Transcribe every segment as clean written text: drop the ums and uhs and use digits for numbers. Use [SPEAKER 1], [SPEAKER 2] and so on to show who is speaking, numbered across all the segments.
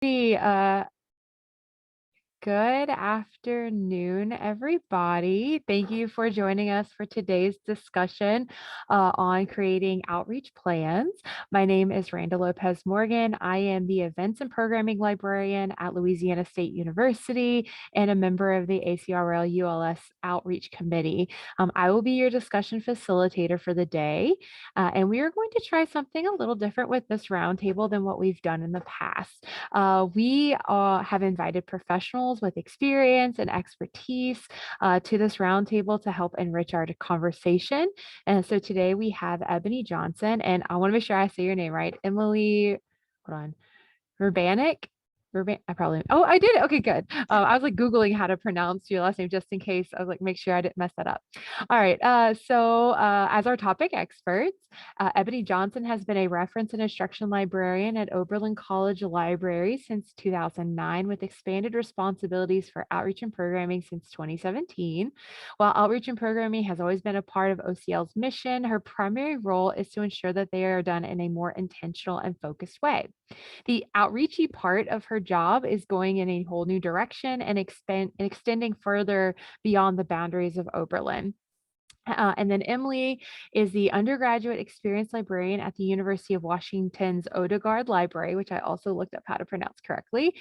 [SPEAKER 1] Uh, Good afternoon, everybody. Thank you for joining us for today's discussion on creating outreach plans. My name is Randa Morgan. I am the Events and Programming Librarian at Louisiana State University and a member of the ACRL ULS Outreach Committee. I will be your discussion facilitator for the day, and we are going to try something a little different with this roundtable than what we've done in the past. We have invited professionals with experience and expertise to this roundtable to help enrich our conversation. And so today we have Eboni Johnson, and I want to make sure I say your name right. Emilie, hold on, Vrbancic. I probably, oh, I did it. Okay, good. I was like Googling how to pronounce your last name just in case. I was like, make sure I didn't mess that up. All right. So as our topic experts, Eboni Johnson has been a reference and instruction librarian at Oberlin College Library since 2009 with expanded responsibilities for outreach and programming since 2017. While outreach and programming has always been a part of OCL's mission, her primary role is to ensure that they are done in a more intentional and focused way. The outreachy part of her job is going in a whole new direction and extending further beyond the boundaries of Oberlin. And then Emilie is the undergraduate experience librarian at the University of Washington's Odegaard Library, which I also looked up how to pronounce correctly.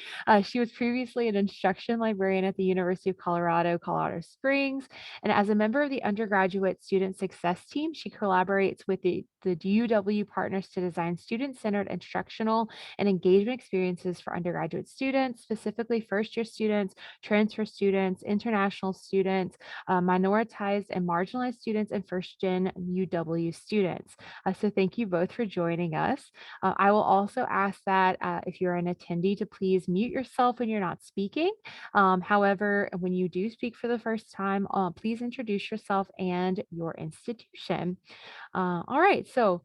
[SPEAKER 1] She was previously an instruction librarian at the University of Colorado Springs. And as a member of the undergraduate student success team, she collaborates with the UW partners to design student-centered instructional and engagement experiences for undergraduate students, specifically first-year students, transfer students, international students, minoritized and marginalized students, and first-gen UW students. So thank you both for joining us. I will also ask that if you're an attendee to please mute yourself when you're not speaking. However, when you do speak for the first time, please introduce yourself and your institution. All right, so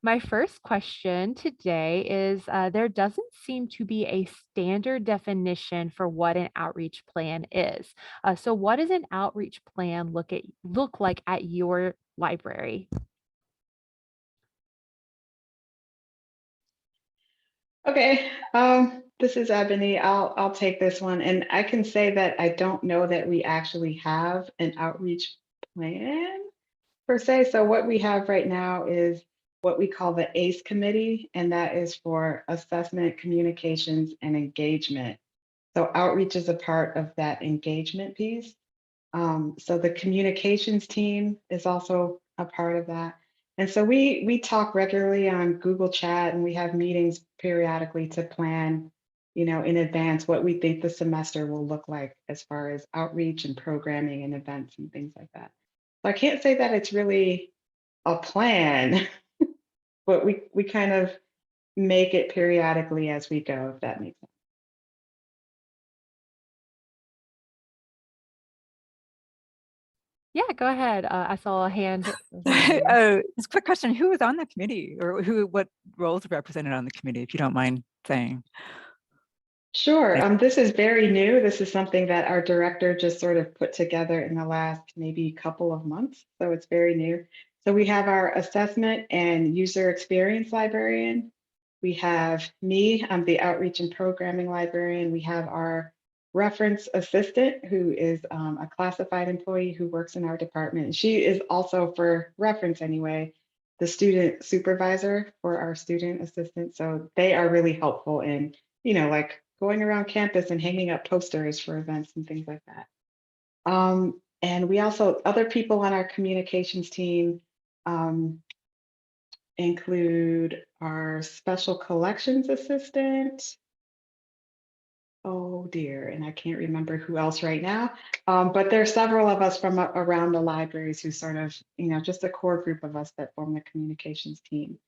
[SPEAKER 1] my first question today is there doesn't seem to be a standard definition for what an outreach plan is. So what does an outreach plan look like at your library?
[SPEAKER 2] Okay, this is Ebony. I'll take this one, and I can say that I don't know that we actually have an outreach plan per se. So what we have right now is what we call the ACE committee, and that is for assessment, communications, and engagement. So outreach is a part of that engagement piece. So the communications team is also a part of that. And so we talk regularly on Google Chat, and we have meetings periodically to plan, in advance what we think the semester will look like as far as outreach and programming and events and things like that. So I can't say that it's really a plan, but we kind of make it periodically as we go, if that makes sense.
[SPEAKER 1] Yeah, go ahead. I saw a hand.
[SPEAKER 3] Just a quick question. Who was on that committee, or what roles are represented on the committee, if you don't mind saying?
[SPEAKER 2] Sure. This is very new. This is something that our director just sort of put together in the last maybe couple of months. So it's very new. So we have our assessment and user experience librarian. We have me, I'm the outreach and programming librarian. We have our reference assistant, who is a classified employee who works in our department. She is also, for reference anyway, the student supervisor for our student assistant. So they are really helpful in, like going around campus and hanging up posters for events and things like that. And we also, other people on our communications team include our special collections assistant. Oh dear, and I can't remember who else right now, but there are several of us from around the libraries who sort of, just a core group of us that form the communications team.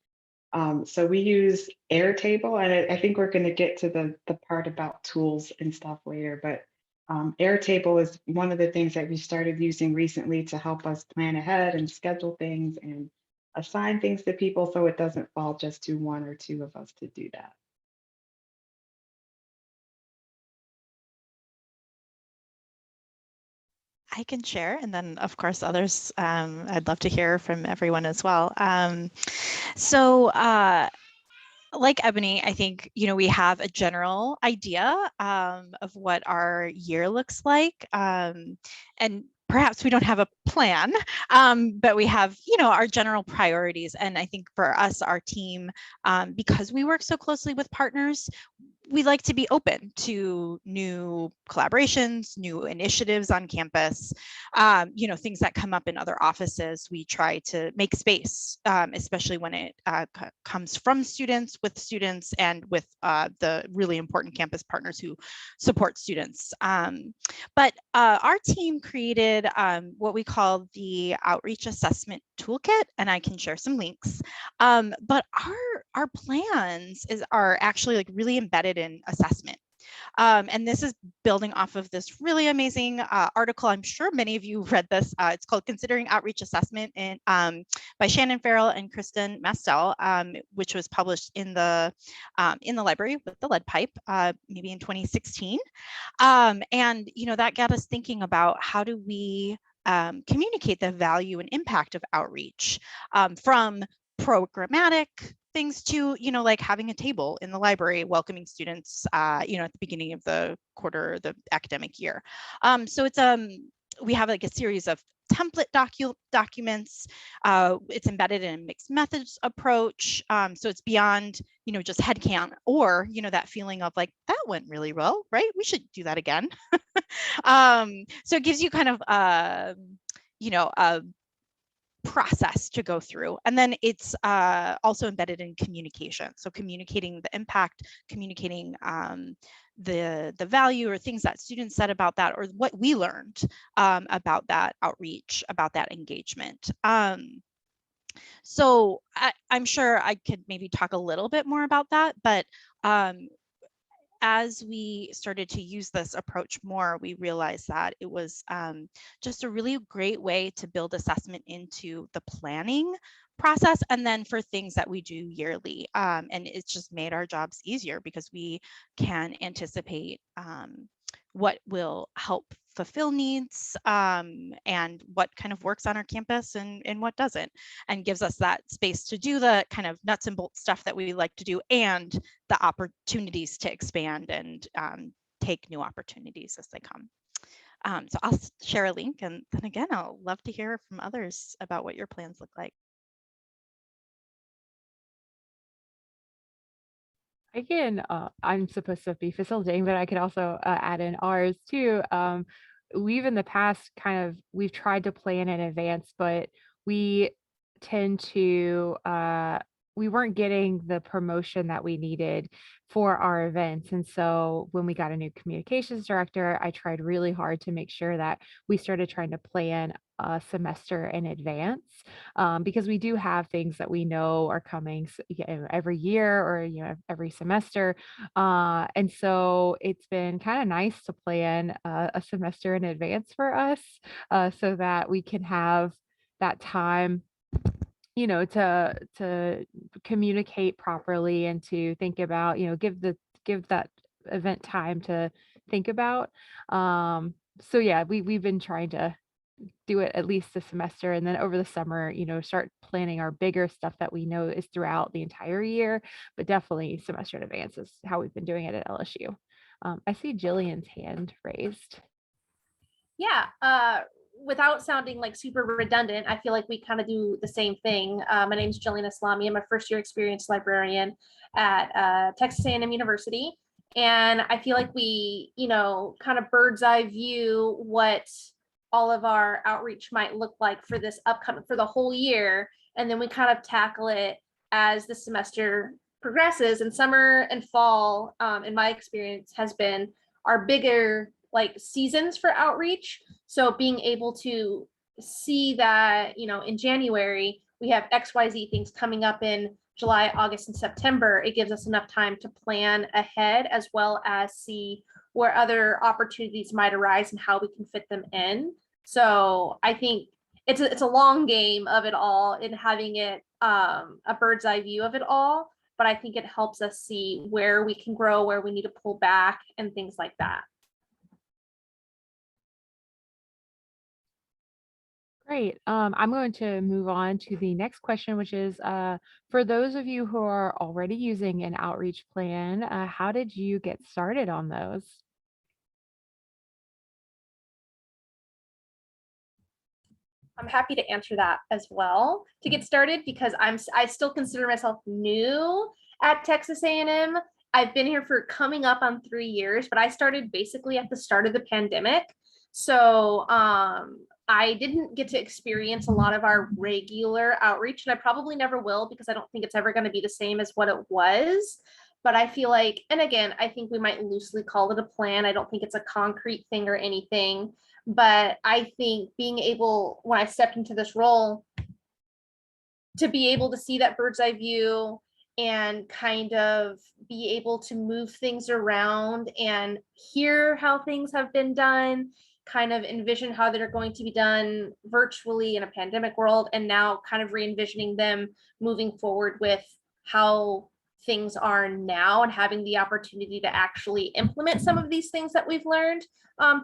[SPEAKER 2] So we use Airtable, and I think we're going to get to the part about tools and stuff later, but Airtable is one of the things that we started using recently to help us plan ahead and schedule things and assign things to people, so it doesn't fall just to one or two of us to do that.
[SPEAKER 4] I can share, and then of course others, I'd love to hear from everyone as well. So like Ebony, I think, we have a general idea of what our year looks like. And perhaps we don't have a plan, but we have, our general priorities. And I think for us, our team, because we work so closely with partners, we like to be open to new collaborations, new initiatives on campus, things that come up in other offices. We try to make space, especially when it comes from students, with students, and with the really important campus partners who support students. But our team created what we call the Outreach Assessment Toolkit, and I can share some links. But our plans are actually like really embedded in assessment. And this is building off of this really amazing article. I'm sure many of you read this. It's called Considering Outreach Assessment by Shannon Farrell and Kristen Mastel, which was published in the library with the lead pipe, maybe in 2016. And, that got us thinking about how do we communicate the value and impact of outreach from programmatic things to, like having a table in the library welcoming students, at the beginning of the quarter, the academic year. So it's we have like a series of template documents. It's embedded in a mixed methods approach. So it's beyond, just headcount or, that feeling of like, that went really well, right? We should do that again. So it gives you kind of, a process to go through. And then it's also embedded in communication. So communicating the impact, communicating the value or things that students said about that, or what we learned about that outreach, about that engagement. So I'm sure I could maybe talk a little bit more about that, but as we started to use this approach more, we realized that it was just a really great way to build assessment into the planning process, and then for things that we do yearly. And it's just made our jobs easier because we can anticipate what will help fulfill needs, and what kind of works on our campus and what doesn't, and gives us that space to do the kind of nuts and bolts stuff that we like to do, and the opportunities to expand and take new opportunities as they come. So I'll share a link, and then again, I'll love to hear from others about what your plans look like.
[SPEAKER 1] I can, I'm supposed to be facilitating, but I could also add in ours too. We've in the past we've tried to plan in advance, but we tend to, we weren't getting the promotion that we needed for our events. And so when we got a new communications director, I tried really hard to make sure that we started trying to plan a semester in advance, because we do have things that we know are coming every year or every semester, and so it's been kind of nice to plan a semester in advance for us, so that we can have that time, to communicate properly and to think about, give that event time to think about. So yeah, we've been trying to do it at least a semester, and then over the summer, start planning our bigger stuff that we know is throughout the entire year, but definitely semester in advance is how we've been doing it at LSU. I see Jillian's hand raised.
[SPEAKER 5] Yeah, without sounding like super redundant, I feel like we kind of do the same thing. My name is Sillian Eslami. I'm a first year experienced librarian at Texas A&M University. And I feel like we, kind of bird's eye view what all of our outreach might look like for this upcoming, for the whole year. And then we kind of tackle it as the semester progresses. And summer and fall, in my experience, has been our bigger like seasons for outreach. So being able to see that, in January, we have XYZ things coming up in July, August, and September, it gives us enough time to plan ahead, as well as see where other opportunities might arise and how we can fit them in. So I think it's a long game of it all, in having it a bird's eye view of it all. But I think it helps us see where we can grow, where we need to pull back, and things like that.
[SPEAKER 1] Great. I'm going to move on to the next question, which is for those of you who are already using an outreach plan, how did you get started on those?
[SPEAKER 5] I'm happy to answer that as well to get started because I still consider myself new at Texas A&M. I've been here for coming up on 3 years, but I started basically at the start of the pandemic. So I didn't get to experience a lot of our regular outreach, and I probably never will because I don't think it's ever going to be the same as what it was. But I feel like, and again, I think we might loosely call it a plan. I don't think it's a concrete thing or anything. But I think being able, when I stepped into this role, to be able to see that bird's eye view and kind of be able to move things around and hear how things have been done, kind of envision how they're going to be done virtually in a pandemic world, and now kind of re-envisioning them moving forward with how things are now and having the opportunity to actually implement some of these things that we've learned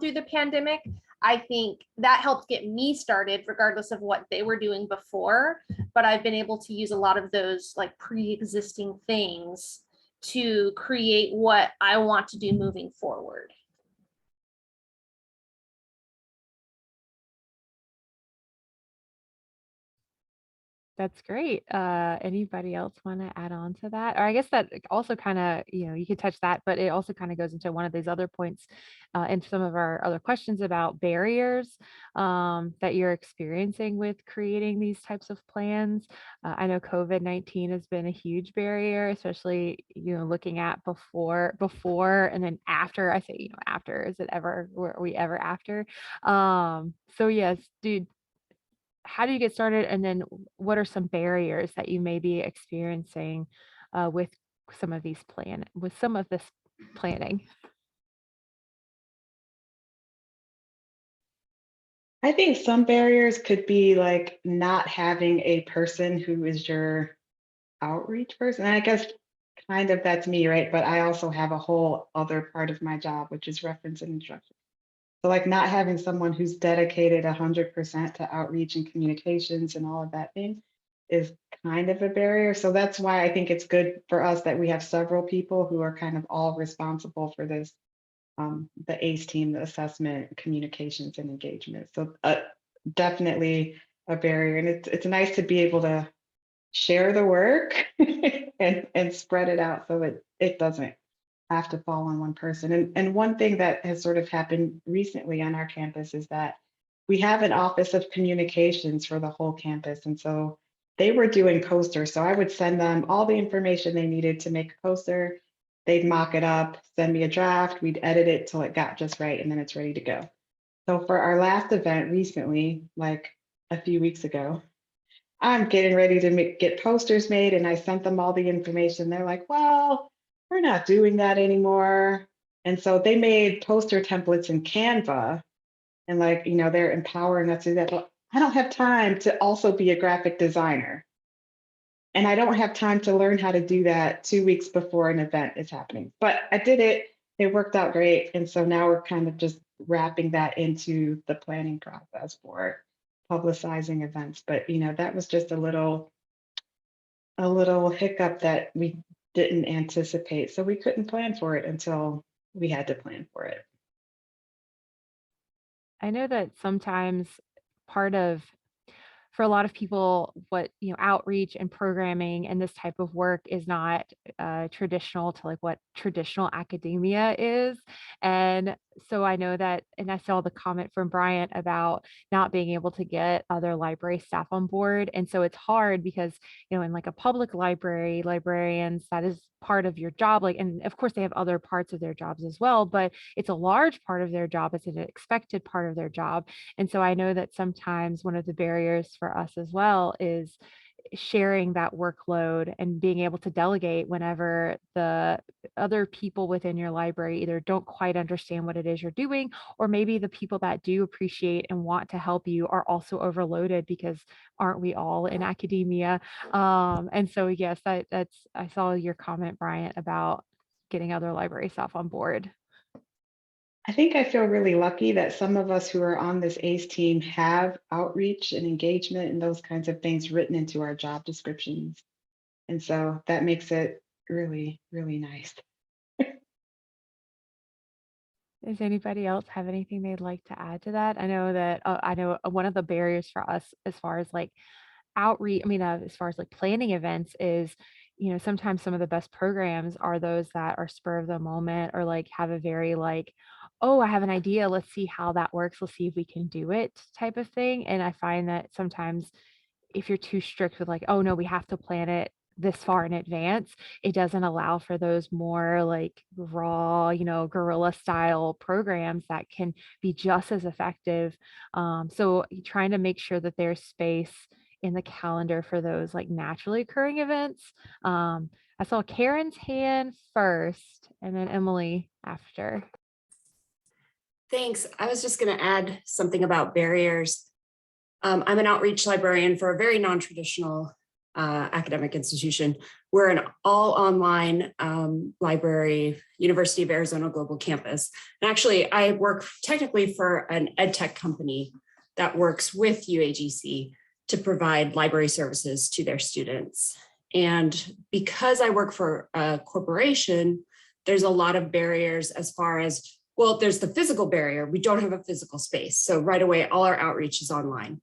[SPEAKER 5] through the pandemic. I think that helped get me started regardless of what they were doing before, but I've been able to use a lot of those like pre-existing things to create what I want to do moving forward.
[SPEAKER 1] That's great. Anybody else want to add on to that? Or I guess that also kind of, you could touch that, but it also kind of goes into one of these other points in some of our other questions about barriers that you're experiencing with creating these types of plans. I know COVID-19 has been a huge barrier, especially, looking at before, and then after. I say, after, were we ever after? So yes, dude, how do you get started? And then what are some barriers that you may be experiencing with some of this planning?
[SPEAKER 2] I think some barriers could be like not having a person who is your outreach person. I guess kind of that's me, right? But I also have a whole other part of my job, which is reference and instruction. So like not having someone who's dedicated 100% to outreach and communications and all of that thing is kind of a barrier. So that's why I think it's good for us that we have several people who are kind of all responsible for this, the ACE team, the assessment, communications, and engagement. So definitely a barrier, and it's nice to be able to share the work and spread it out so it doesn't have to fall on one person. And one thing that has sort of happened recently on our campus is that we have an office of communications for the whole campus. And so they were doing posters. So I would send them all the information they needed to make a poster. They'd mock it up, send me a draft, we'd edit it till it got just right, and then it's ready to go. So for our last event recently, like a few weeks ago, I'm getting ready to get posters made, and I sent them all the information. They're like, well, we're not doing that anymore. And so they made poster templates in Canva, and like, they're empowering us to do that. But I don't have time to also be a graphic designer. And I don't have time to learn how to do that 2 weeks before an event is happening. But I did it. It worked out great. And so now we're kind of just wrapping that into the planning process for publicizing events. But that was just a little hiccup that we didn't anticipate. So we couldn't plan for it until we had to plan for it.
[SPEAKER 1] I know that sometimes part of for a lot of people, what outreach and programming and this type of work is not traditional to like what traditional academia is. And so I know that, and I saw the comment from Bryant about not being able to get other library staff on board. And so it's hard because, in like a public library, librarians, that is part of your job. Like, and of course they have other parts of their jobs as well, but it's a large part of their job. It's an expected part of their job. And so I know that sometimes one of the barriers for us as well is sharing that workload and being able to delegate whenever the other people within your library either don't quite understand what it is you're doing, or maybe the people that do appreciate and want to help you are also overloaded, because aren't we all in academia? And so yes, that's I saw your comment, Bryant, about getting other library staff on board.
[SPEAKER 2] I think I feel really lucky that some of us who are on this ACE team have outreach and engagement and those kinds of things written into our job descriptions. And so that makes it really, really nice.
[SPEAKER 1] Does anybody else have anything they'd like to add to that? I know one of the barriers for us as far as like outreach, as far as like planning events is, sometimes some of the best programs are those that are spur of the moment or like have a very like, oh, I have an idea. Let's see how that works. Let's see if we can do it type of thing. And I find that sometimes if you're too strict with like, oh no, we have to plan it this far in advance, it doesn't allow for those more like raw, guerrilla style programs that can be just as effective. So trying to make sure that there's space in the calendar for those like naturally occurring events. I saw Karen's hand first and then Emilie after.
[SPEAKER 6] Thanks. I was just going to add something about barriers. I'm an outreach librarian for a very non-traditional academic institution. We're an all online library, University of Arizona Global Campus. And actually, I work technically for an ed tech company that works with UAGC to provide library services to their students. And because I work for a corporation, there's a lot of barriers as far as, well, there's the physical barrier. We don't have a physical space. So right away, all our outreach is online,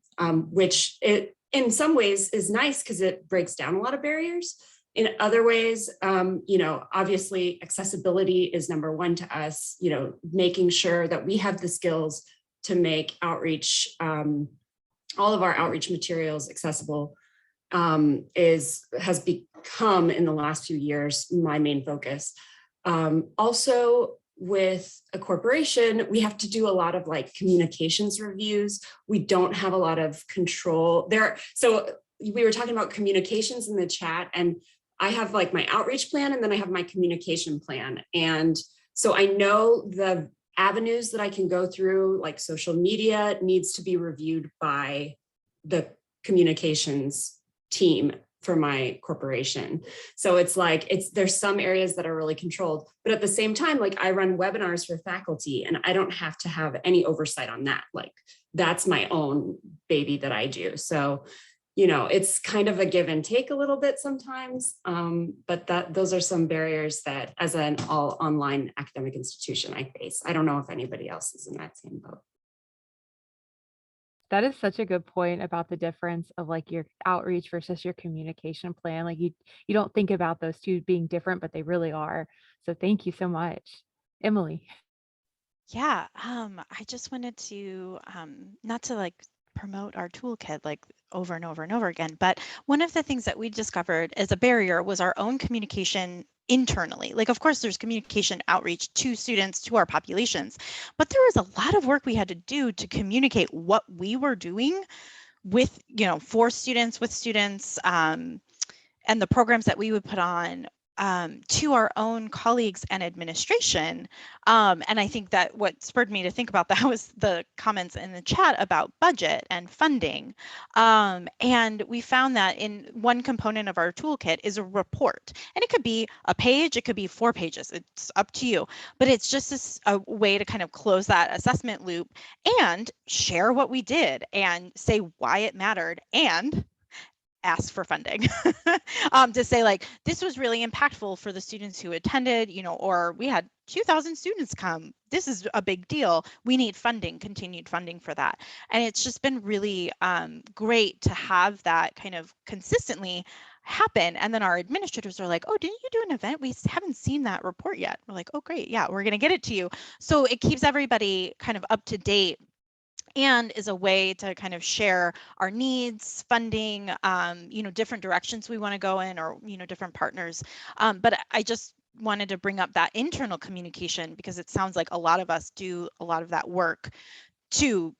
[SPEAKER 6] which it in some ways is nice because it breaks down a lot of barriers. In other ways, obviously accessibility is number one to us, making sure that we have the skills to make outreach, all of our outreach materials accessible has become in the last few years my main focus. Also, with a corporation, we have to do a lot of like communications reviews. We don't have a lot of control there. So we were talking about communications in the chat, and I have like my outreach plan and then I have my communication plan. And so I know the avenues that I can go through, like social media, needs to be reviewed by the communications team for my corporation. So it's like, there's some areas that are really controlled, but at the same time, like I run webinars for faculty and I don't have to have any oversight on that. Like that's my own baby that I do. So, it's kind of a give and take a little bit sometimes, but those are some barriers that as an all online academic institution I face. I don't know if anybody else is in that same boat.
[SPEAKER 1] That is such a good point about the difference of like your outreach versus your communication plan. Like you don't think about those two being different, but they really are. So thank you so much. Emilie.
[SPEAKER 4] Yeah, I just wanted to not to like promote our toolkit like over and over and over again, but one of the things that we discovered as a barrier was our own communication internally. Like, of course, there's communication outreach to students, to our populations, but there was a lot of work we had to do to communicate what we were doing with, for students, with students, and the programs that we would put on to our own colleagues and administration. And I think that what spurred me to think about that was the comments in the chat about budget and funding. And we found that in one component of our toolkit is a report. And it could be a page, it could be 4 pages, it's up to you. But it's just a way to kind of close that assessment loop and share what we did and say why it mattered and ask for funding to say like, this was really impactful for the students who attended, or we had 2,000 students come. This is a big deal. We need funding, continued funding for that. And it's just been really great to have that kind of consistently happen. And then our administrators are like, oh, didn't you do an event? We haven't seen that report yet. We're like, oh, great. Yeah, we're going to get it to you. So it keeps everybody kind of up to date and is a way to kind of share our needs, funding, different directions we want to go in, or, different partners. But I just wanted to bring up that internal communication because it sounds like a lot of us do a lot of that work to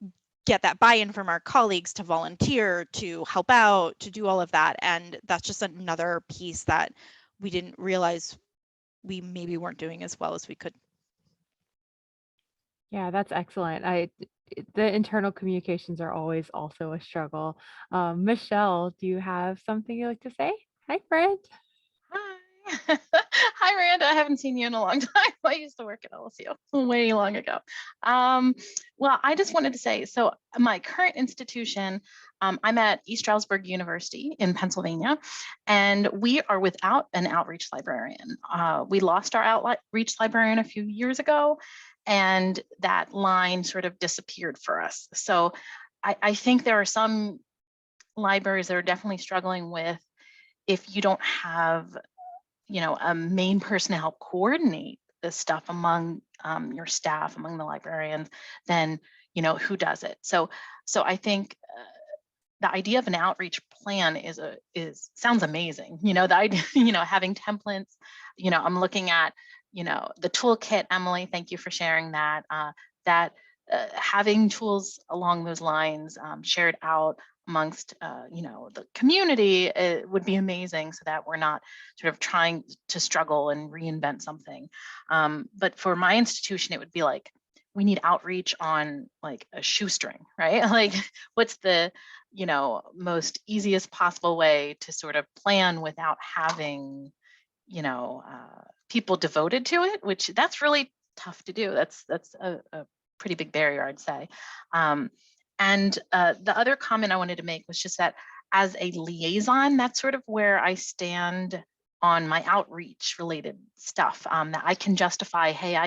[SPEAKER 4] get that buy-in from our colleagues, to volunteer, to help out, to do all of that. And that's just another piece that we didn't realize we maybe weren't doing as well as we could.
[SPEAKER 1] Yeah, that's excellent. The internal communications are always also a struggle. Michelle, do you have something you'd like to say? Hi, friend.
[SPEAKER 7] Hi. Hi, Randa. I haven't seen you in a long time. I used to work at LSU way long ago. Well, I just wanted to say, so my current institution, I'm at East Stroudsburg University in Pennsylvania, and we are without an outreach librarian. We lost our outreach librarian a few years ago, and that line sort of disappeared for us. So I think there are some libraries that are definitely struggling with, if you don't have, a main person to help coordinate this stuff among your staff, among the librarians, then, who does it? So I think the idea of an outreach plan sounds amazing. The idea, having templates, I'm looking at, the toolkit, Emily, thank you for sharing that, having tools along those lines shared out amongst the community would be amazing, so that we're not sort of trying to struggle and reinvent something. But for my institution, it would be like, we need outreach on like a shoestring, right? Like, what's the most easiest possible way to sort of plan without having people devoted to it, which that's really tough to do. That's a pretty big barrier, I'd say. And the other comment I wanted to make was just that as a liaison, that's sort of where I stand on my outreach related stuff, that I can justify, hey,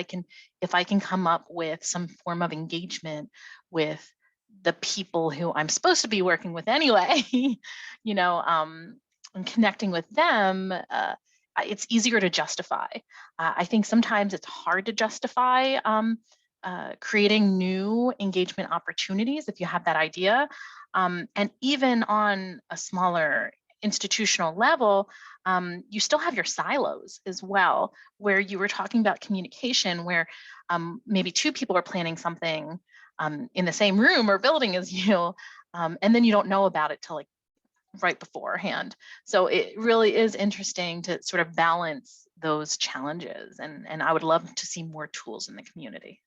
[SPEAKER 7] if I can come up with some form of engagement with the people who I'm supposed to be working with anyway, and connecting with them, it's easier to justify. I think sometimes it's hard to justify creating new engagement opportunities if you have that idea. And even on a smaller institutional level, you still have your silos as well, where you were talking about communication, where maybe two people are planning something in the same room or building as you, and then you don't know about it till like right beforehand. So it really is interesting to sort of balance those challenges, and I would love to see more tools in the community.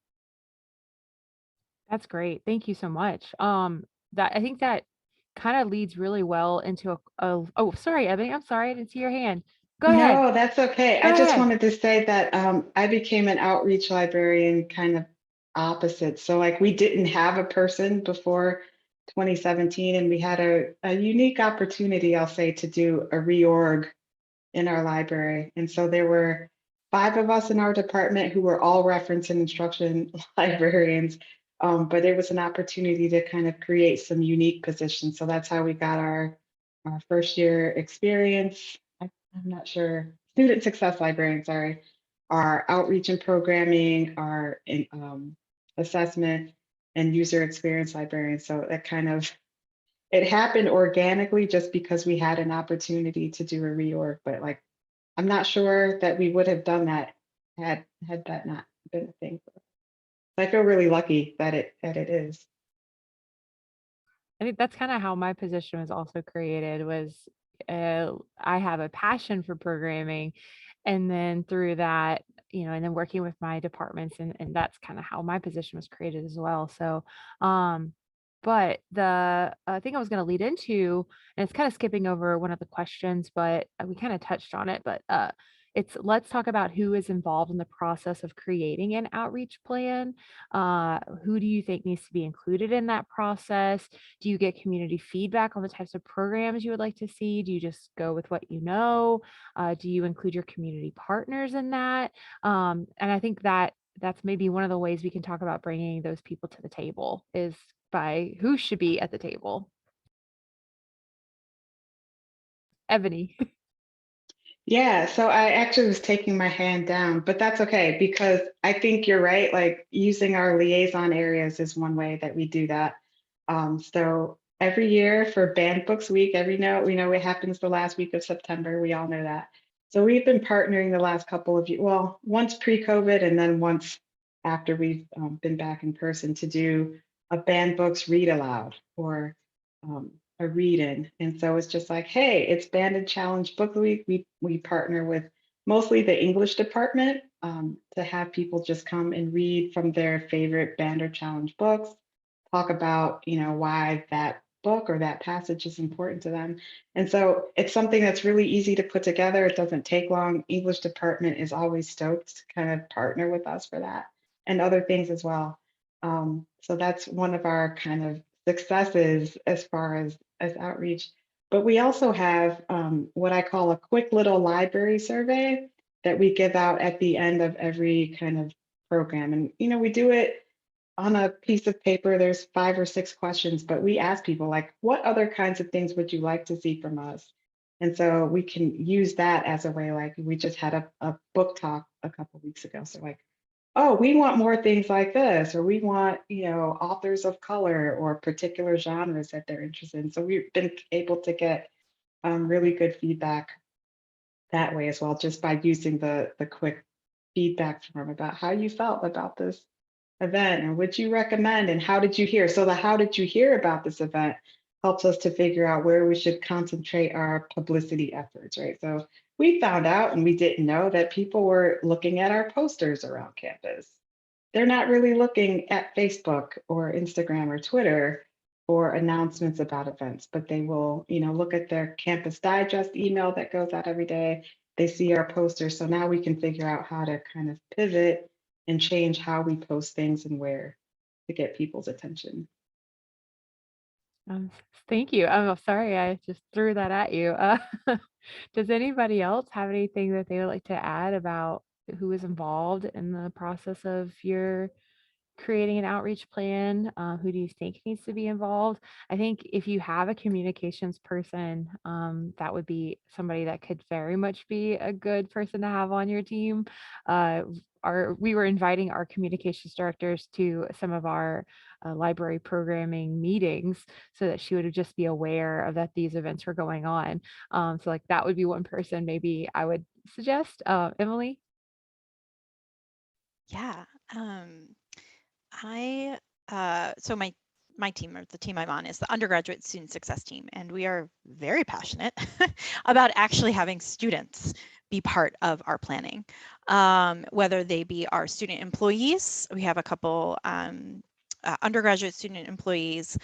[SPEAKER 1] That's great. Thank you so much. I think that kind of leads really well into oh, sorry, Ebony. I'm sorry. I didn't see your hand. Go ahead.
[SPEAKER 2] No, that's okay.
[SPEAKER 1] Go
[SPEAKER 2] I just
[SPEAKER 1] ahead.
[SPEAKER 2] wanted to say that I became an outreach librarian kind of opposite. So like we didn't have a person before 2017, and we had a unique opportunity, I'll say, to do a reorg in our library. And so there were 5 of us in our department who were all reference and instruction librarians. But it was an opportunity to kind of create some unique positions. So that's how we got our first year experience. I'm not sure, student success librarian, sorry, our outreach and programming, our assessment and user experience librarian. So that kind of, it happened organically just because we had an opportunity to do a reorg, but like, I'm not sure that we would have done that had that not been a thing. I feel really lucky that it is.
[SPEAKER 1] I think that's kind of how my position was also created. Was I have a passion for programming, and then through that, and then working with my departments, and that's kind of how my position was created as well. So, but the thing I was going to lead into, and it's kind of skipping over one of the questions, but we kind of touched on it, but let's talk about who is involved in the process of creating an outreach plan. Who do you think needs to be included in that process? Do you get community feedback on the types of programs you would like to see? Do you just go with what you know? Do you include your community partners in that? And I think that's maybe one of the ways we can talk about bringing those people to the table, is by who should be at the table. Ebony.
[SPEAKER 2] Yeah, so I actually was taking my hand down, but that's okay because I think you're right. Like using our liaison areas is one way that we do that. So every year for Banned Books Week, we know it happens the last week of September. We all know that. So we've been partnering the last couple of years, well, once pre-COVID and then once after we've been back in person, to do a Banned Books read aloud or a read-in. And so it's just like, hey, it's Banded Challenge Book Week. We partner with mostly the English department to have people just come and read from their favorite Banded Challenge books, talk about why that book or that passage is important to them. And so it's something that's really easy to put together. It doesn't take long. English department is always stoked to kind of partner with us for that and other things as well. So that's one of our kind of successes as far as outreach. But we also have what I call a quick little library survey that we give out at the end of every kind of program. And, we do it on a piece of paper. There's 5 or 6 questions, but we ask people like, what other kinds of things would you like to see from us? And so we can use that as a way, like we just had a book talk a couple weeks ago. So like, oh, we want more things like this, or we want, authors of color or particular genres that they're interested in. So we've been able to get really good feedback that way as well, just by using the quick feedback form about how you felt about this event and would you recommend and how did you hear? So the how did you hear about this event helps us to figure out where we should concentrate our publicity efforts, right? So we found out and we didn't know that people were looking at our posters around campus. They're not really looking at Facebook or Instagram or Twitter for announcements about events, but they will, look at their campus digest email that goes out every day. They see our posters. So now we can figure out how to kind of pivot and change how we post things and where to get people's attention.
[SPEAKER 1] Um, Thank you. I'm sorry I just threw that at you. Does anybody else have anything that they would like to add about who is involved in the process of your creating an outreach plan? Who do you think needs to be involved? I think if you have a communications person, that would be somebody that could very much be a good person to have on your team. We were inviting our communications directors to some of our library programming meetings so that she would just be aware of that these events were going on. So like that would be one person maybe I would suggest. Emilie?
[SPEAKER 4] Yeah. So my team, or the team I'm on, is the undergraduate student success team, and we are very passionate about actually having students be part of our planning, whether they be our student employees. We have a couple undergraduate student employees,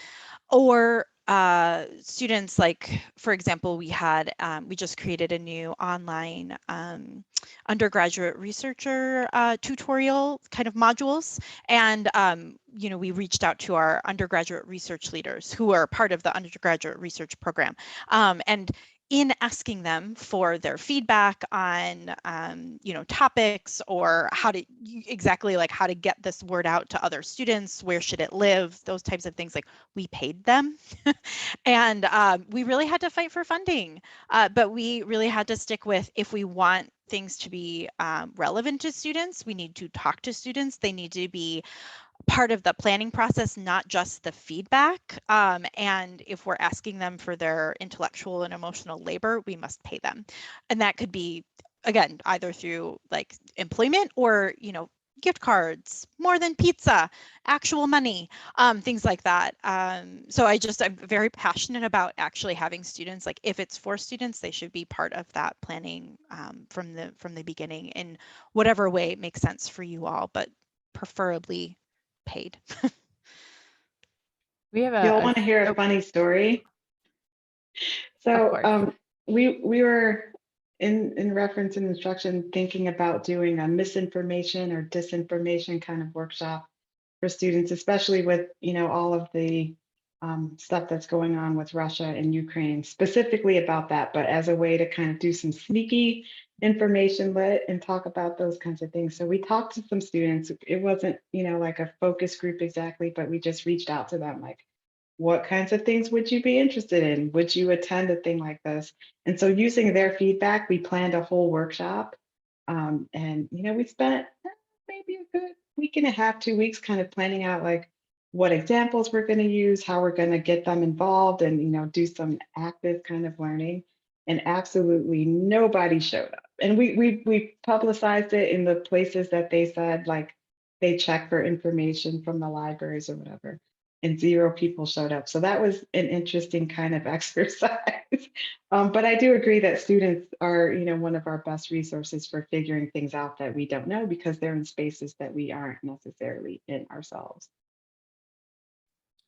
[SPEAKER 4] or students, like, for example, we just created a new online undergraduate researcher tutorial kind of modules. And, we reached out to our undergraduate research leaders who are part of the undergraduate research program. And in asking them for their feedback on, topics, or how to get this word out to other students, where should it live, those types of things, like, we paid them. And we really had to fight for funding, but we really had to stick with, if we want things to be relevant to students, we need to talk to students. They need to be part of the planning process, not just the feedback. And if we're asking them for their intellectual and emotional labor, we must pay them. And that could be, again, either through like employment, or, gift cards, more than pizza, actual money, things like that. So I'm very passionate about actually having students, like, if it's for students, they should be part of that planning from the beginning, in whatever way it makes sense for you all, but preferably paid.
[SPEAKER 1] We have
[SPEAKER 2] You'll want to hear a funny story. So we were in reference and instruction thinking about doing a misinformation or disinformation kind of workshop for students, especially with all of the stuff that's going on with Russia and Ukraine, specifically about that, but as a way to kind of do some sneaky information lit and talk about those kinds of things. So we talked to some students. It wasn't like a focus group exactly, but we just reached out to them, like, what kinds of things would you be interested in? Would you attend a thing like this? And so using their feedback, we planned a whole workshop. And we spent maybe a good week and a half, 2 weeks kind of planning out like what examples we're going to use, how we're going to get them involved, and do some active kind of learning. And absolutely nobody showed up. And we publicized it in the places that they said like they check for information from the libraries or whatever, and 0 people showed up. So that was an interesting kind of exercise. But I do agree that students are, one of our best resources for figuring things out that we don't know, because they're in spaces that we aren't necessarily in ourselves.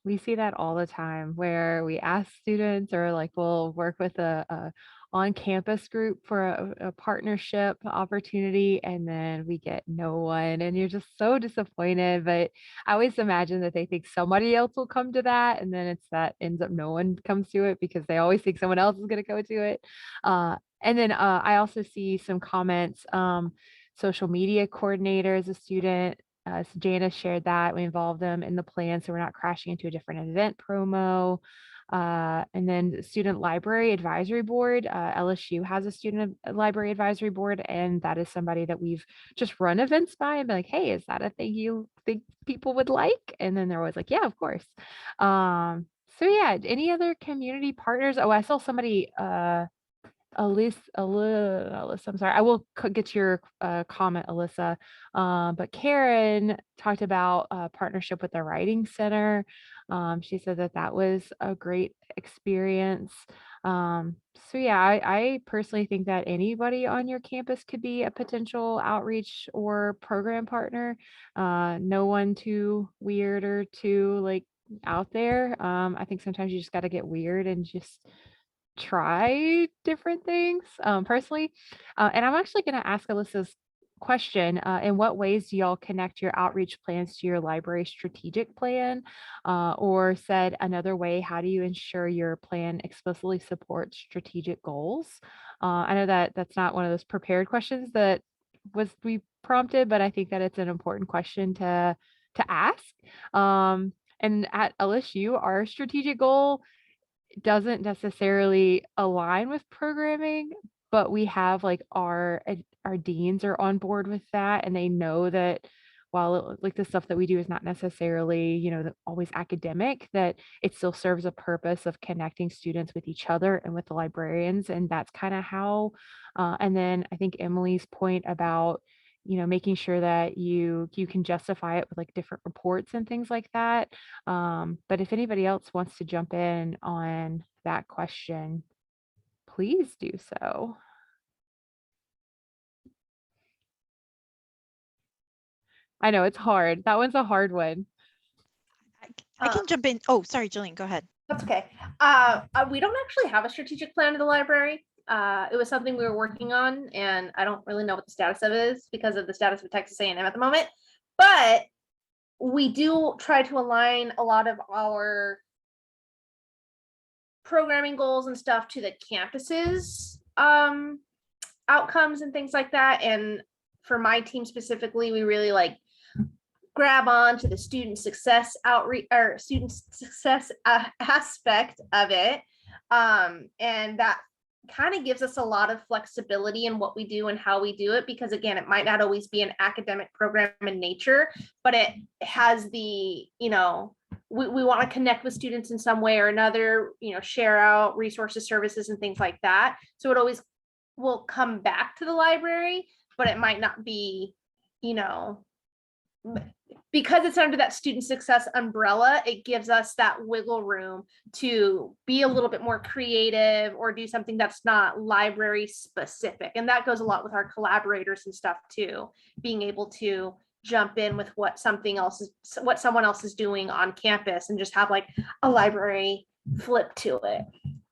[SPEAKER 1] We see that all the time where we ask students or like we'll work with a on-campus group for a partnership opportunity and then we get no one and you're just so disappointed. But I always imagine that they think somebody else will come to that and then it's that ends up no one comes to it because they always think someone else is going to go to it. And then I also see some comments, social media coordinator as a student. So Janice shared that. We involved them in the plan so we're not crashing into a different event promo. And then the Student Library Advisory Board. LSU has a Student Library Advisory Board, and that is somebody that we've just run events by and be like, hey, is that a thing you think people would like? And then they're always like, yeah, of course. So yeah, any other community partners? Oh, I saw somebody, Alyssa, I'm sorry. I will get your comment, Alyssa. But Karin talked about a partnership with the Writing Center. She said that that was a great experience. So yeah, I personally think that anybody on your campus could be a potential outreach or program partner. No one too weird or too like out there. I think sometimes you just got to get weird and just try different things personally. And I'm actually going to ask Alyssa's question. In what ways do y'all connect your outreach plans to your library strategic plan? Or said another way, how do you ensure your plan explicitly supports strategic goals? I know that that's not one of those prepared questions that was we prompted, but I think that it's an important question to ask. And at LSU, our strategic goal doesn't necessarily align with programming, but we have like our deans are on board with that and they know that while like the stuff that we do is not necessarily, always academic, that it still serves a purpose of connecting students with each other and with the librarians. And that's kind of how, and then I think Emily's point about making sure that you can justify it with like different reports and things like that. But if anybody else wants to jump in on that question, please do so. I know it's hard. That one's a hard one.
[SPEAKER 4] I can jump in. Oh, sorry, Jillian, go ahead.
[SPEAKER 5] That's okay. We don't actually have a strategic plan in the library. It was something we were working on, and I don't really know what the status of it is because of the status of Texas A&M at the moment. But we do try to align a lot of our programming goals and stuff to the campuses outcomes and things like that. And for my team specifically, we really like grab on to the student success outreach or student success aspect of it. And that kind of gives us a lot of flexibility in what we do and how we do it, because again, it might not always be an academic program in nature, but it has the, we want to connect with students in some way or another, share out resources, services, and things like that. So it always will come back to the library, but it might not be, because it's under that student success umbrella, it gives us that wiggle room to be a little bit more creative or do something that's not library specific. And that goes a lot with our collaborators and stuff too, being able to jump in with what someone else is doing on campus and just have like a library flip to it,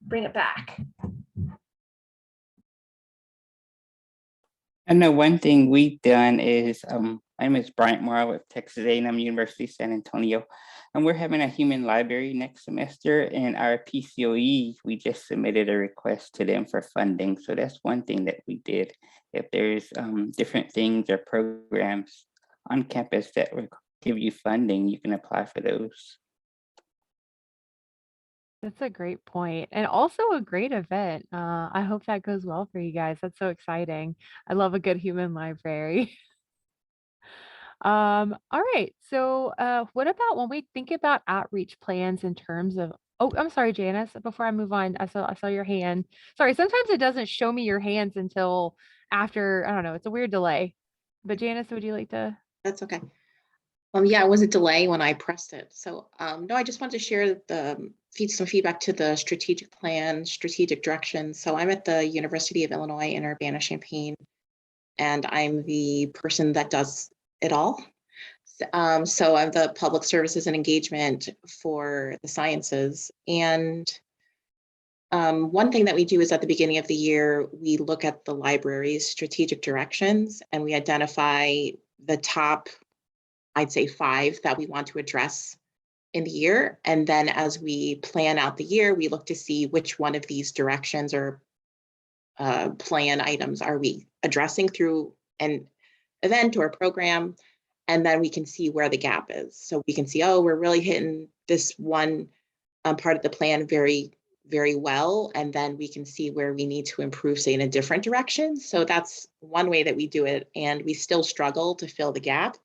[SPEAKER 5] bring it back.
[SPEAKER 8] I know one thing we've done is, my name is Bryant Morrow with Texas A&M University San Antonio, and we're having a human library next semester. And our PCOE, we just submitted a request to them for funding. So that's one thing that we did. If there's different things or programs on campus that will give you funding, you can apply for those.
[SPEAKER 1] That's a great point. And also a great event. I hope that goes well for you guys. That's so exciting. I love a good human library. All right. So what about when we think about outreach plans in terms of, oh, I'm sorry, Janice, before I move on, I saw your hand. Sorry, sometimes it doesn't show me your hands until after, I don't know, it's a weird delay. But Janice, would you like to?
[SPEAKER 9] That's okay. Yeah, it was a delay when I pressed it. So no, I just wanted to share some feedback to the strategic plan, strategic direction. So I'm at the University of Illinois in Urbana-Champaign, and I'm the person that does it all. So I'm the public services and engagement for the sciences. And one thing that we do is at the beginning of the year, we look at the library's strategic directions and we identify the top, I'd say 5 that we want to address in the year. And then as we plan out the year, we look to see which one of these directions or plan items are we addressing through an event or program. And then we can see where the gap is. So we can see, oh, we're really hitting this one part of the plan very, very well. And then we can see where we need to improve, say, in a different direction. So that's one way that we do it. And we still struggle to fill the gap.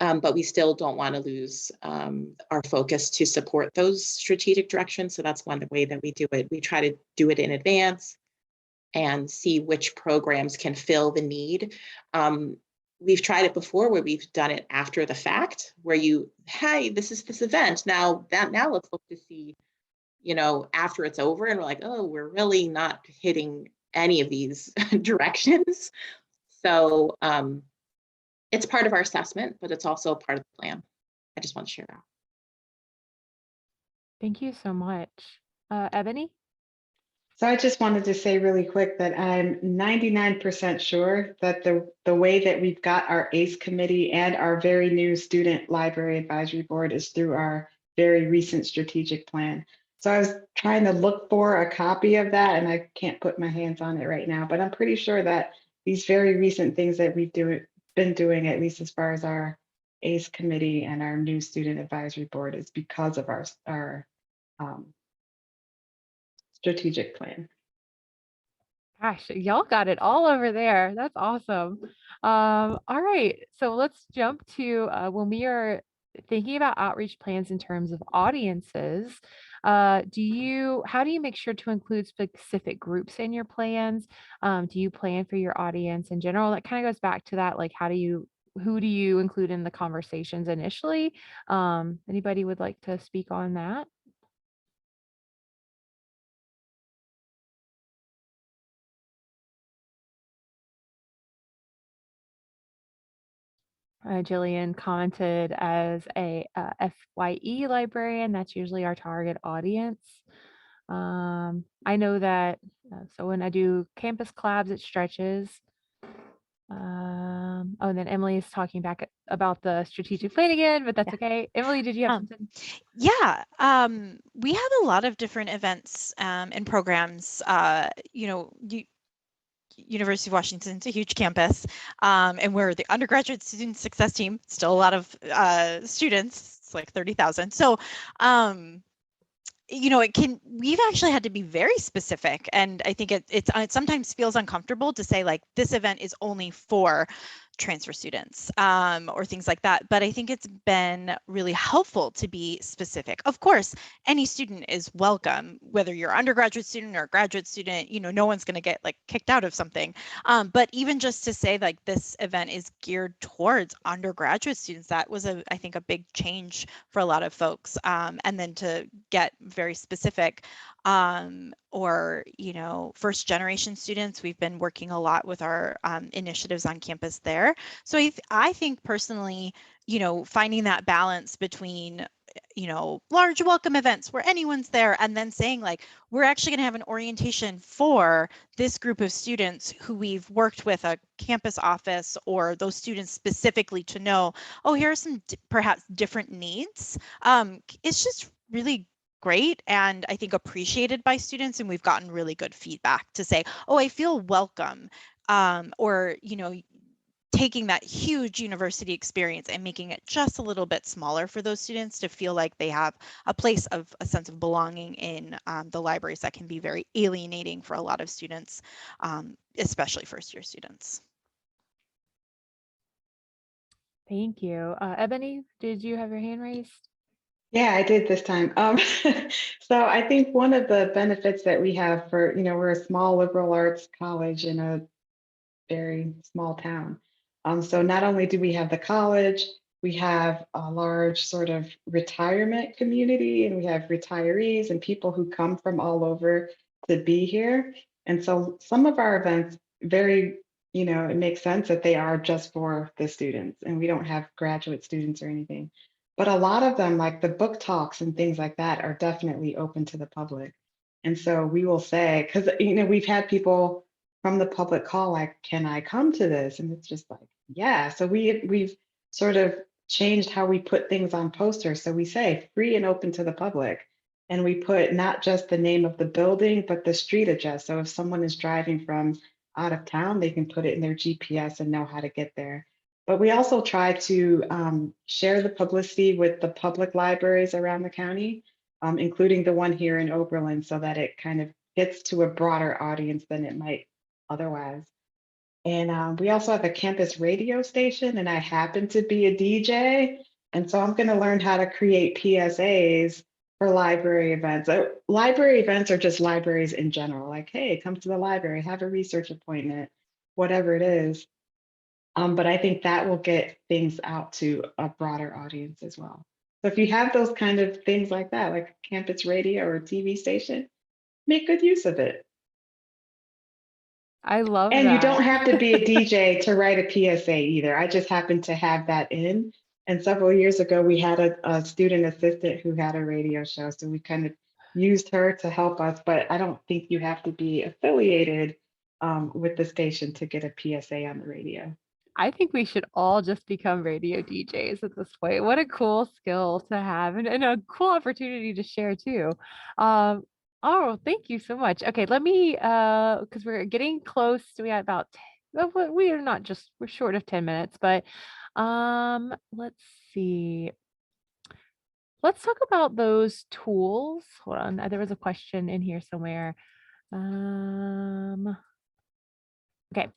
[SPEAKER 9] But we still don't want to lose our focus to support those strategic directions. So that's one way that we do it. We try to do it in advance and see which programs can fill the need. We've tried it before where we've done it after the fact, where hey, this is this event. Now let's look to see, after it's over and we're like, oh, we're really not hitting any of these directions. So it's part of our assessment, but it's also part of the plan. I just want to share that.
[SPEAKER 1] Thank you so much. Ebony?
[SPEAKER 2] So I just wanted to say really quick that I'm 99% sure that the way that we've got our ACE committee and our very new student library advisory board is through our very recent strategic plan. So I was trying to look for a copy of that and I can't put my hands on it right now, but I'm pretty sure that these very recent things that we've been doing, at least as far as our ACE committee and our new student advisory board, is because of our strategic plan.
[SPEAKER 1] Gosh, y'all got it all over there. That's awesome. All right, so let's jump to when we are thinking about outreach plans in terms of audiences. How do you make sure to include specific groups in your plans? Do you plan for your audience in general? That kind of goes back to that, like who do you include in the conversations initially? Anybody would like to speak on that? Jillian commented as a FYE librarian. That's usually our target audience. I know that, so when I do campus collabs, it stretches. Oh, and then Emily is talking back about the strategic plan again, but that's okay. Emily, did you have something?
[SPEAKER 4] Yeah, we have a lot of different events and programs. University of Washington's a huge campus, and we're the undergraduate student success team. Still a lot of students. It's like 30,000. So, we've actually had to be very specific, and I think it sometimes feels uncomfortable to say like this event is only for transfer students or things like that. But I think it's been really helpful to be specific. Of course, any student is welcome, whether you're an undergraduate student or a graduate student, no one's going to get like kicked out of something. But even just to say like this event is geared towards undergraduate students, that was I think a big change for a lot of folks. And then to get very specific, or first generation students, we've been working a lot with our initiatives on campus there. So I think personally, finding that balance between large welcome events where anyone's there, and then saying like, we're actually going to have an orientation for this group of students who we've worked with a campus office or those students specifically to know, oh, here are some perhaps different needs. It's just really great, and I think appreciated by students, and we've gotten really good feedback to say, oh, I feel welcome, or taking that huge university experience and making it just a little bit smaller for those students to feel like they have a place of a sense of belonging in the libraries that can be very alienating for a lot of students, especially first year students.
[SPEAKER 1] Thank you. Ebony, did you have your hand raised?
[SPEAKER 2] Yeah, I did this time. So I think one of the benefits that we have for, we're a small liberal arts college in a very small town. So not only do we have the college, we have a large sort of retirement community, and we have retirees and people who come from all over to be here. And so some of our events very, it makes sense that they are just for the students and we don't have graduate students or anything. But a lot of them, like the book talks and things like that, are definitely open to the public. And so we will say, because, we've had people from the public call, like, can I come to this? And it's just like, yeah. So we've sort of changed how we put things on posters. So we say free and open to the public. And we put not just the name of the building, but the street address. So if someone is driving from out of town, they can put it in their GPS and know how to get there. But we also try to share the publicity with the public libraries around the county, including the one here in Oberlin, so that it kind of gets to a broader audience than it might otherwise. And we also have a campus radio station, and I happen to be a DJ. And so I'm going to learn how to create PSAs for library events. Library events are just libraries in general, like, hey, come to the library, have a research appointment, whatever it is. But I think that will get things out to a broader audience as well. So if you have those kind of things like that, like a campus radio or a TV station, make good use of it.
[SPEAKER 1] I love
[SPEAKER 2] And you don't
[SPEAKER 1] that.
[SPEAKER 2] have to be a DJ to write a PSA either. I just happened to have that in. And several years ago, we had a student assistant who had a radio show. So we kind of used her to help us, but I don't think you have to be affiliated with the station to get a PSA on the radio.
[SPEAKER 1] I think we should all just become radio DJs at this point. What a cool skill to have and a cool opportunity to share too. Oh, thank you so much. Okay, let me because we're getting close. We got about we are not just we're short of 10 minutes, but let's see. Let's talk about those tools. Hold on. There was a question in here somewhere. Okay.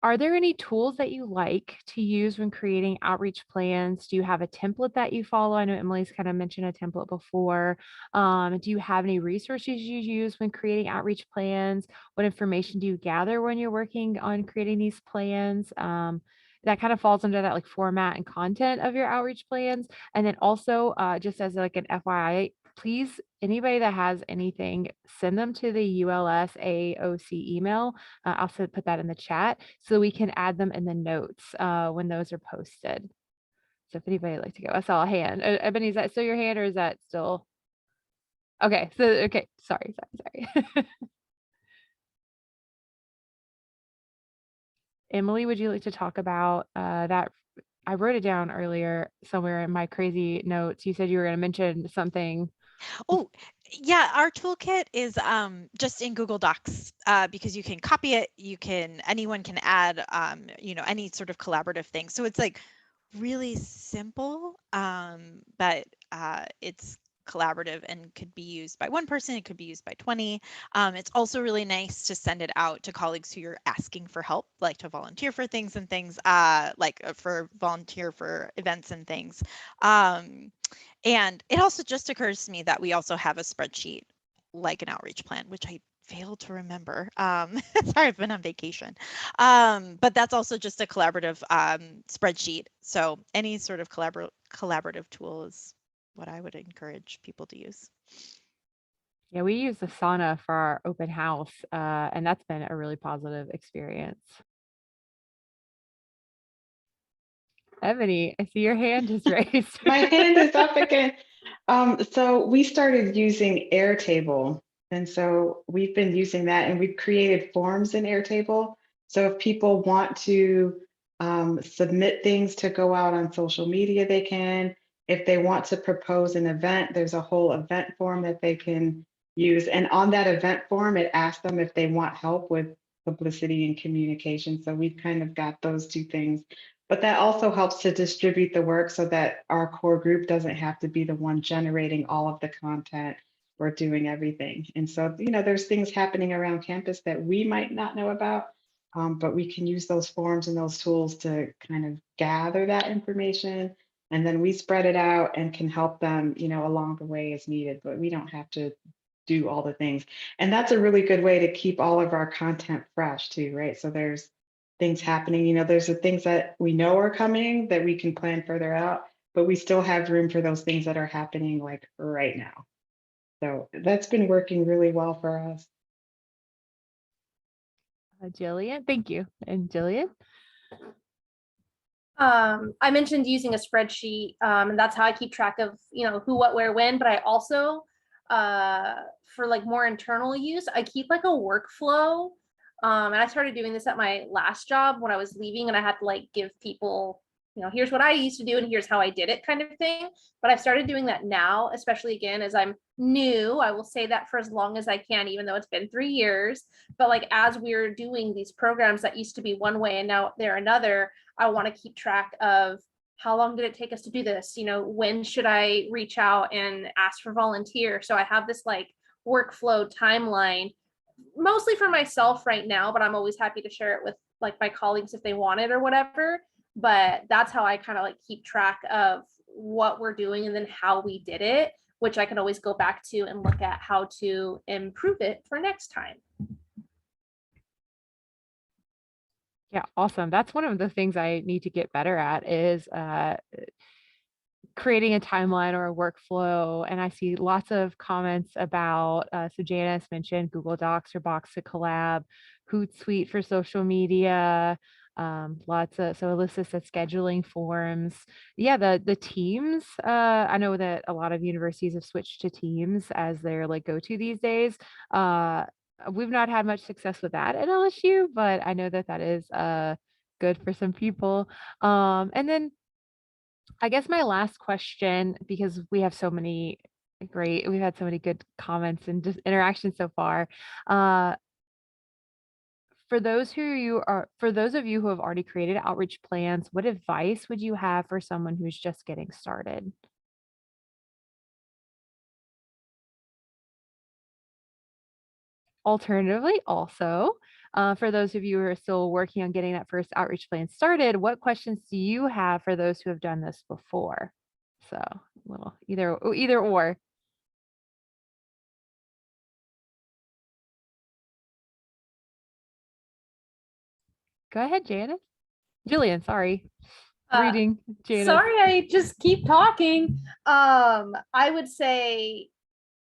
[SPEAKER 1] Are there any tools that you like to use when creating outreach plans? Do you have a template that you follow? I know Emily's kind of mentioned a template before. Do you have any resources you use when creating outreach plans? What information do you gather when you're working on creating these plans? That kind of falls under that like format and content of your outreach plans. And then also just as like an FYI, please, anybody that has anything, send them to the ULS AOC email. I'll also put that in the chat so we can add them in the notes when those are posted. So if anybody would like to go, I saw a hand. Ebony, is that still your hand or is that still? Okay, so, okay, sorry. Emily, would you like to talk about that? I wrote it down earlier somewhere in my crazy notes. You said you were going to mention something.
[SPEAKER 4] Oh, yeah, our toolkit is just in Google Docs because you can copy it, anyone can add any sort of collaborative thing. So it's like really simple, but it's collaborative and could be used by one person, it could be used by 20. It's also really nice to send it out to colleagues who you're asking for help, like to volunteer for things and things, for volunteer for events and things. And it also just occurs to me that we also have a spreadsheet like an outreach plan, which I failed to remember. Sorry, I've been on vacation. But that's also just a collaborative spreadsheet. So any sort of collaborative tool is what I would encourage people to use.
[SPEAKER 1] Yeah, we use Asana for our open house, and that's been a really positive experience. Ebony, I see your hand is raised.
[SPEAKER 2] My hand is up again. So we started using Airtable. And so we've been using that and we've created forms in Airtable. So if people want to submit things to go out on social media, they can. If they want to propose an event, there's a whole event form that they can use. And on that event form, it asks them if they want help with publicity and communication. So we've kind of got those two things. But that also helps to distribute the work so that our core group doesn't have to be the one generating all of the content or doing everything. And so, there's things happening around campus that we might not know about, but we can use those forms and those tools to kind of gather that information. And then we spread it out and can help them, along the way as needed, but we don't have to do all the things. And that's a really good way to keep all of our content fresh too, right? So there's things happening, there's the things that we know are coming that we can plan further out, but we still have room for those things that are happening like right now. So that's been working really well for us.
[SPEAKER 1] Jillian, thank you. And Jillian?
[SPEAKER 5] I mentioned using a spreadsheet, and that's how I keep track of, who, what, where, when, but I also, for like more internal use, I keep like a workflow. And I started doing this at my last job when I was leaving, and I had to like give people, here's what I used to do and here's how I did it kind of thing. But I've started doing that now, especially again, as I'm new. I will say that for as long as I can, even though it's been 3 years. But like, as we're doing these programs that used to be one way and now they're another, I want to keep track of how long did it take us to do this? When should I reach out and ask for volunteer? So I have this like workflow timeline, mostly for myself right now, but I'm always happy to share it with like my colleagues if they want it or whatever. But that's how I kind of like keep track of what we're doing and then how we did it, which I can always go back to and look at how to improve it for next time.
[SPEAKER 1] Yeah, awesome. That's one of the things I need to get better at is creating a timeline or a workflow. And I see lots of comments about, so Janice mentioned Google Docs or Box to Collab, Hootsuite for social media, lots of, so Alyssa said scheduling forms. Yeah, the Teams, I know that a lot of universities have switched to Teams as their like go-to these days. We've not had much success with that at LSU, but I know that that is good for some people. And then I guess my last question, because we have so many we've had so many good comments and just interactions so far. Uh, for those of you who have already created outreach plans, what advice would you have for someone who's just getting started? Alternatively, also, for those of you who are still working on getting that first outreach plan started, what questions do you have for those who have done this before? So, little either or. Go ahead, Janice. Jillian, sorry. Reading, Janice.
[SPEAKER 5] Sorry, I just keep talking. I would say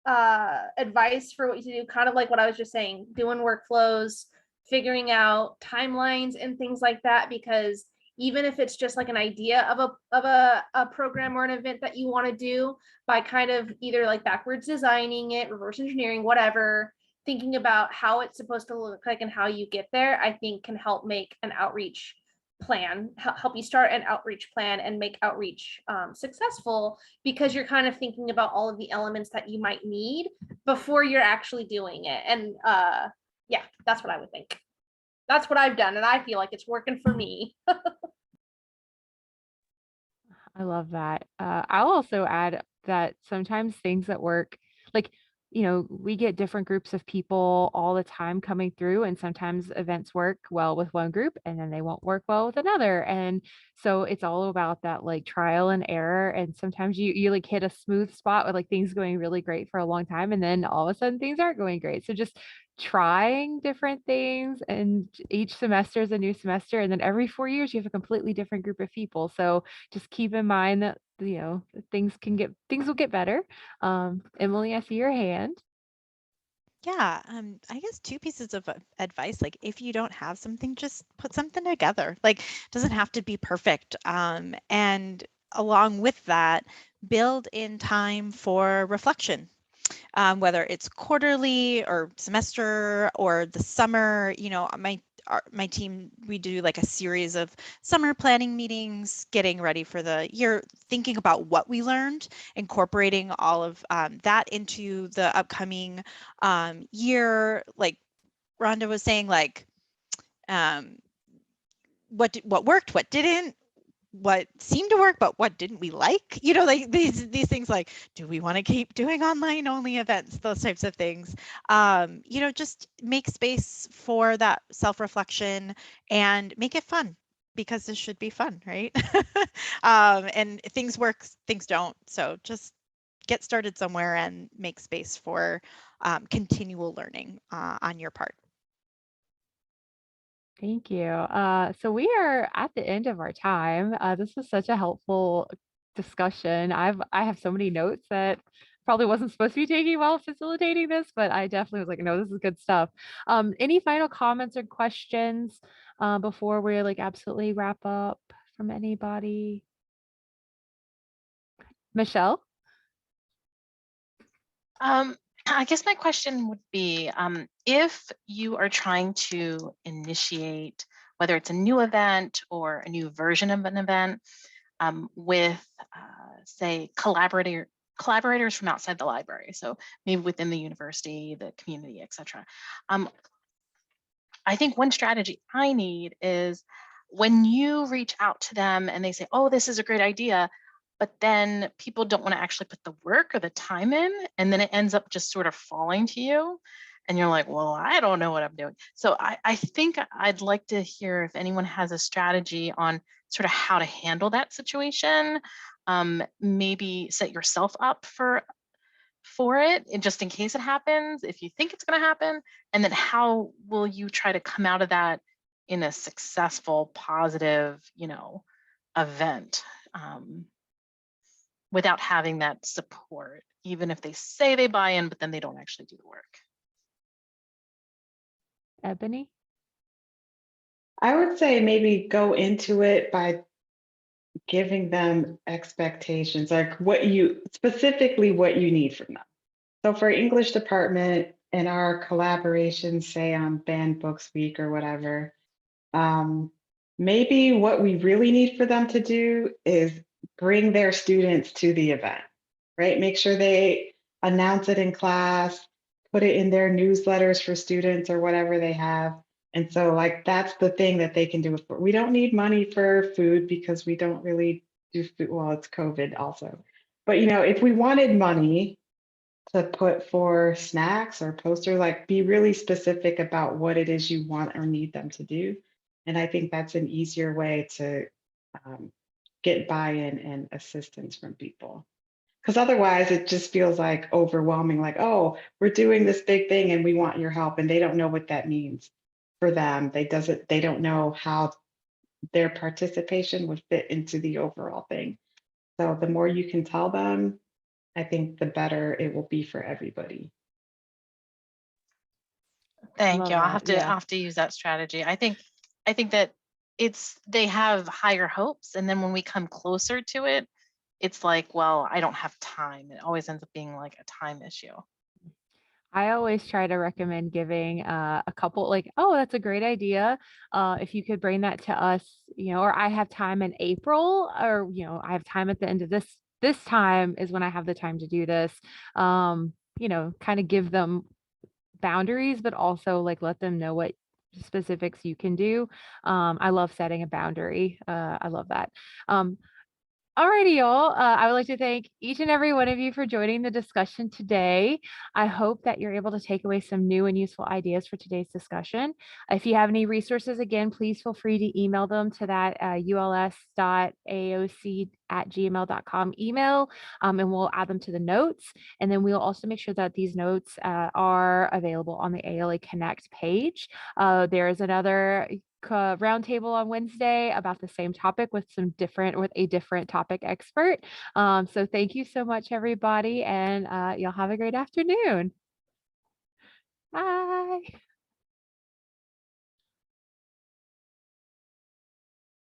[SPEAKER 5] advice for what you do, kind of like what I was just saying, doing workflows, figuring out timelines and things like that, because even if it's just like an idea of a program or an event that you want to do, by kind of either like backwards designing it, reverse engineering, whatever, thinking about how it's supposed to look like and how you get there, I think can help make an outreach plan, help you start an outreach plan and make outreach successful, because you're kind of thinking about all of the elements that you might need before you're actually doing it. And yeah, that's what I would think. That's what I've done, and I feel like it's working for me.
[SPEAKER 1] I love that. I'll also add that sometimes things that work, like, we get different groups of people all the time coming through, and sometimes events work well with one group and then they won't work well with another. And so it's all about that like trial and error. And sometimes you like hit a smooth spot with like things going really great for a long time, and then all of a sudden things aren't going great. So just trying different things, and each semester is a new semester, and then every 4 years you have a completely different group of people. So just keep in mind that things will get better. Emily, I see your hand.
[SPEAKER 4] Yeah, I guess two pieces of advice. Like, if you don't have something, just put something together. Like, it doesn't have to be perfect. And along with that, build in time for reflection. Whether it's quarterly or semester or the summer, my team, we do like a series of summer planning meetings, getting ready for the year, thinking about what we learned, incorporating all of that into the upcoming year. Like Rhonda was saying, like what worked, what didn't, what seemed to work, but what didn't we like? Like these things, like, do we want to keep doing online only events? Those types of things. Just make space for that self-reflection and make it fun, because this should be fun, right? And things work, things don't. So just get started somewhere and make space for continual learning on your part.
[SPEAKER 1] Thank you. So we are at the end of our time. This was such a helpful discussion. I have so many notes that probably wasn't supposed to be taking while facilitating this, but I definitely was like, no, this is good stuff. Any final comments or questions before we like absolutely wrap up from anybody? Michelle?
[SPEAKER 7] I guess my question would be, if you are trying to initiate, whether it's a new event or a new version of an event, with, say, collaborators from outside the library, so maybe within the university, the community, etc. I think one strategy I need is when you reach out to them and they say, oh, this is a great idea, but then people don't want to actually put the work or the time in, and then it ends up just sort of falling to you. And you're like, well, I don't know what I'm doing. So I think I'd like to hear if anyone has a strategy on sort of how to handle that situation. Maybe set yourself up for it, and just in case it happens, if you think it's going to happen, and then how will you try to come out of that in a successful, positive, event, without having that support, even if they say they buy in, but then they don't actually do the work.
[SPEAKER 1] Ebony?
[SPEAKER 2] I would say maybe go into it by giving them expectations, like specifically what you need from them. So for English department and our collaboration, say on Banned Books Week or whatever, maybe what we really need for them to do is bring their students to the event, right? Make sure they announce it in class, put it in their newsletters for students or whatever they have. And so like, that's the thing that they can do. We don't need money for food because we don't really do food. Well, it's COVID also. But if we wanted money to put for snacks or posters, like be really specific about what it is you want or need them to do. And I think that's an easier way to get buy-in and assistance from people. Because otherwise it just feels like overwhelming, like, oh, we're doing this big thing and we want your help. And they don't know what that means for them. They don't know how their participation would fit into the overall thing. So the more you can tell them, I think the better it will be for everybody.
[SPEAKER 7] Thank
[SPEAKER 1] Love
[SPEAKER 7] you.
[SPEAKER 1] that,
[SPEAKER 7] I'll have to use that strategy. I think that they have higher hopes, and then when we come closer to it, it's like, well, I don't have time. It always ends up being like a time issue.
[SPEAKER 1] I always try to recommend giving a couple like, oh, that's a great idea. If you could bring that to us, or I have time in April, or, I have time at the end of this time is when I have the time to do this. Kind of give them boundaries, but also like let them know what specifics you can do. I love setting a boundary. I love that. Alrighty, y'all. I would like to thank each and every one of you for joining the discussion today. I hope that you're able to take away some new and useful ideas for today's discussion. If you have any resources, again, please feel free to email them to that uls.aoc@gmail.com email, and we'll add them to the notes. And then we'll also make sure that these notes are available on the ALA Connect page. There is another roundtable on Wednesday about the same topic with a different topic expert. So thank you so much, everybody, and y'all have a great afternoon. Bye.